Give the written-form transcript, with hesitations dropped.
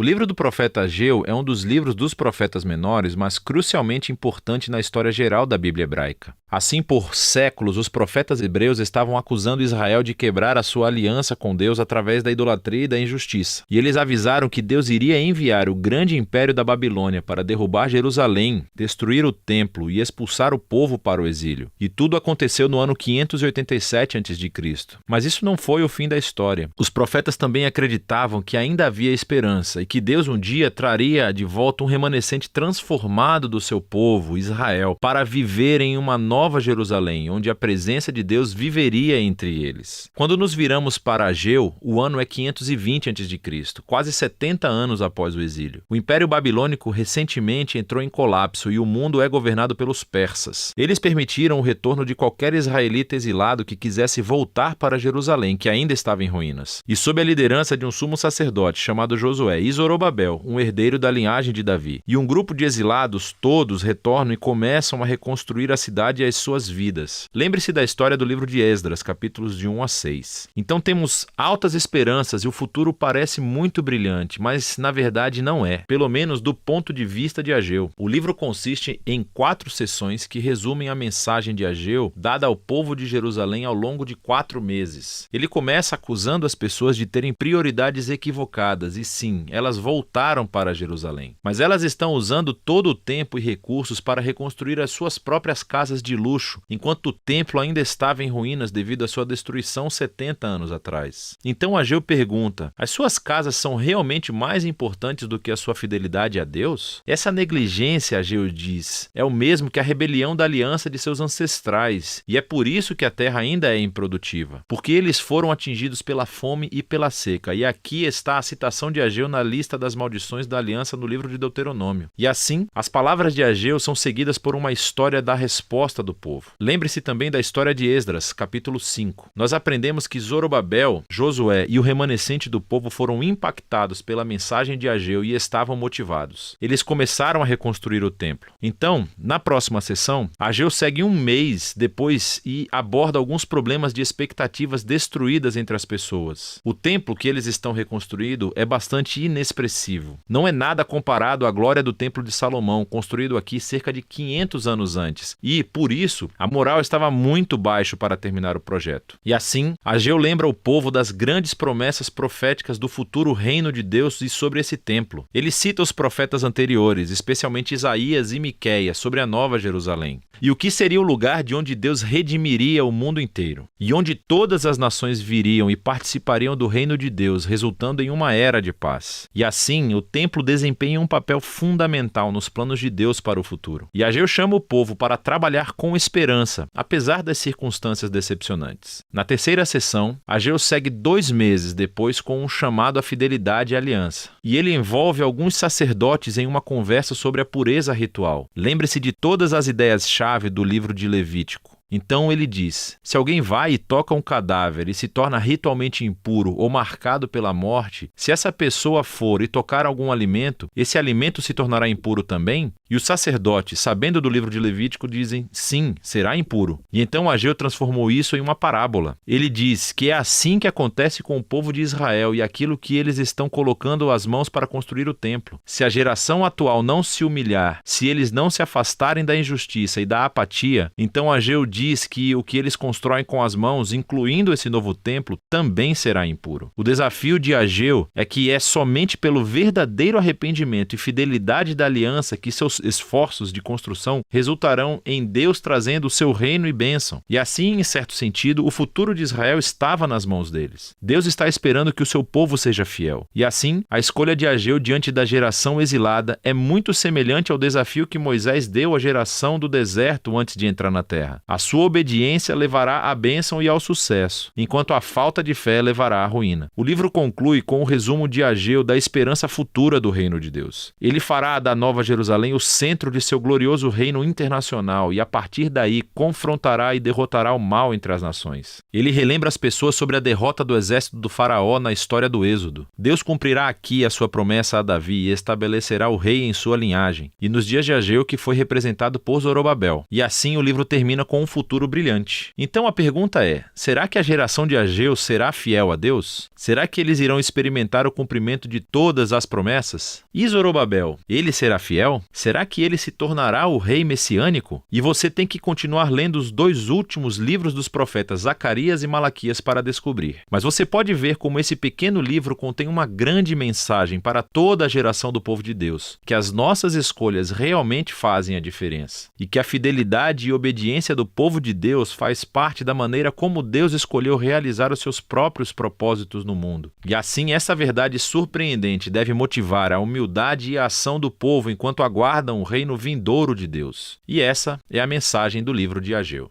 O livro do profeta Ageu é um dos livros dos profetas menores, mas crucialmente importante na história geral da Bíblia hebraica. Assim, por séculos, os profetas hebreus estavam acusando Israel de quebrar a sua aliança com Deus através da idolatria e da injustiça. E eles avisaram que Deus iria enviar o grande império da Babilônia para derrubar Jerusalém, destruir o templo e expulsar o povo para o exílio. E tudo aconteceu no ano 587 a.C. Mas isso não foi o fim da história. Os profetas também acreditavam que ainda havia esperança e que Deus um dia traria de volta um remanescente transformado do seu povo, Israel, para viver em uma nova Jerusalém, onde a presença de Deus viveria entre eles. Quando nos viramos para Ageu, o ano é 520 a.C., quase 70 anos após o exílio. O Império Babilônico recentemente entrou em colapso e o mundo é governado pelos persas. Eles permitiram o retorno de qualquer israelita exilado que quisesse voltar para Jerusalém, que ainda estava em ruínas. E sob a liderança de um sumo sacerdote chamado Josué e Zorobabel, um herdeiro da linhagem de Davi. E um grupo de exilados, todos retornam e começam a reconstruir a cidade e as suas vidas. Lembre-se da história do livro de Esdras, capítulos de 1 a 6. Então temos altas esperanças e o futuro parece muito brilhante, mas na verdade não é, pelo menos do ponto de vista de Ageu. O livro consiste em 4 sessões que resumem a mensagem de Ageu dada ao povo de Jerusalém ao longo de 4 meses. Ele começa acusando as pessoas de terem prioridades equivocadas e sim, elas voltaram para Jerusalém. Mas elas estão usando todo o tempo e recursos para reconstruir as suas próprias casas de luxo, enquanto o templo ainda estava em ruínas devido à sua destruição 70 anos atrás. Então Ageu pergunta: as suas casas são realmente mais importantes do que a sua fidelidade a Deus? Essa negligência, Ageu diz, é o mesmo que a rebelião da aliança de seus ancestrais, e é por isso que a terra ainda é improdutiva, porque eles foram atingidos pela fome e pela seca. E aqui está a citação de Ageu na lista das maldições da aliança no livro de Deuteronômio. E assim, as palavras de Ageu são seguidas por uma história da resposta do povo. Lembre-se também da história de Esdras, capítulo 5. Nós aprendemos que Zorobabel, Josué e o remanescente do povo foram impactados pela mensagem de Ageu e estavam motivados. Eles começaram a reconstruir o templo. Então, na próxima sessão, Ageu segue um mês depois e aborda alguns problemas de expectativas destruídas entre as pessoas. O templo que eles estão reconstruindo é bastante inexpressivo. Não é nada comparado à glória do templo de Salomão, construído aqui cerca de 500 anos antes. E, por isso, a moral estava muito baixo para terminar o projeto. E assim, Ageu lembra o povo das grandes promessas proféticas do futuro reino de Deus e sobre esse templo. Ele cita os profetas anteriores, especialmente Isaías e Miqueias, sobre a nova Jerusalém. E o que seria o lugar de onde Deus redimiria o mundo inteiro, e onde todas as nações viriam e participariam do reino de Deus, resultando em uma era de paz. E assim, o templo desempenha um papel fundamental nos planos de Deus para o futuro. E Ageu chama o povo para trabalhar com esperança, apesar das circunstâncias decepcionantes. Na terceira sessão, Ageu segue 2 meses depois com um chamado à fidelidade e aliança. E ele envolve alguns sacerdotes em uma conversa sobre a pureza ritual. Lembre-se de todas as ideias-chave do livro de Levítico. Então ele diz: se alguém vai e toca um cadáver e se torna ritualmente impuro ou marcado pela morte, se essa pessoa for e tocar algum alimento, esse alimento se tornará impuro também? E os sacerdotes, sabendo do livro de Levítico, dizem: sim, será impuro. E então Ageu transformou isso em uma parábola. Ele diz que é assim que acontece com o povo de Israel e aquilo que eles estão colocando as mãos para construir o templo. Se a geração atual não se humilhar, se eles não se afastarem da injustiça e da apatia, então Ageu diz que o que eles constroem com as mãos, incluindo esse novo templo, também será impuro. O desafio de Ageu é que é somente pelo verdadeiro arrependimento e fidelidade da aliança que seus esforços de construção resultarão em Deus trazendo o seu reino e bênção. E assim, em certo sentido, o futuro de Israel estava nas mãos deles. Deus está esperando que o seu povo seja fiel. E assim, a escolha de Ageu diante da geração exilada é muito semelhante ao desafio que Moisés deu à geração do deserto antes de entrar na terra. A sua obediência levará à bênção e ao sucesso, enquanto a falta de fé levará à ruína. O livro conclui com o resumo de Ageu da esperança futura do reino de Deus. Ele fará da Nova Jerusalém o centro de seu glorioso reino internacional e, a partir daí, confrontará e derrotará o mal entre as nações. Ele relembra as pessoas sobre a derrota do exército do faraó na história do Êxodo. Deus cumprirá aqui a sua promessa a Davi e estabelecerá o rei em sua linhagem, e nos dias de Ageu, que foi representado por Zorobabel. E assim o livro termina com um futuro futuro brilhante. Então a pergunta é: será que a geração de Ageu será fiel a Deus? Será que eles irão experimentar o cumprimento de todas as promessas? E Zorobabel, ele será fiel? Será que ele se tornará o rei messiânico? E você tem que continuar lendo os 2 últimos livros dos profetas Zacarias e Malaquias para descobrir. Mas você pode ver como esse pequeno livro contém uma grande mensagem para toda a geração do povo de Deus, que as nossas escolhas realmente fazem a diferença, e que a fidelidade e obediência do povo de Deus faz parte da maneira como Deus escolheu realizar os seus próprios propósitos no mundo. E assim, essa verdade surpreendente deve motivar a humildade e a ação do povo enquanto aguardam o reino vindouro de Deus. E essa é a mensagem do livro de Ageu.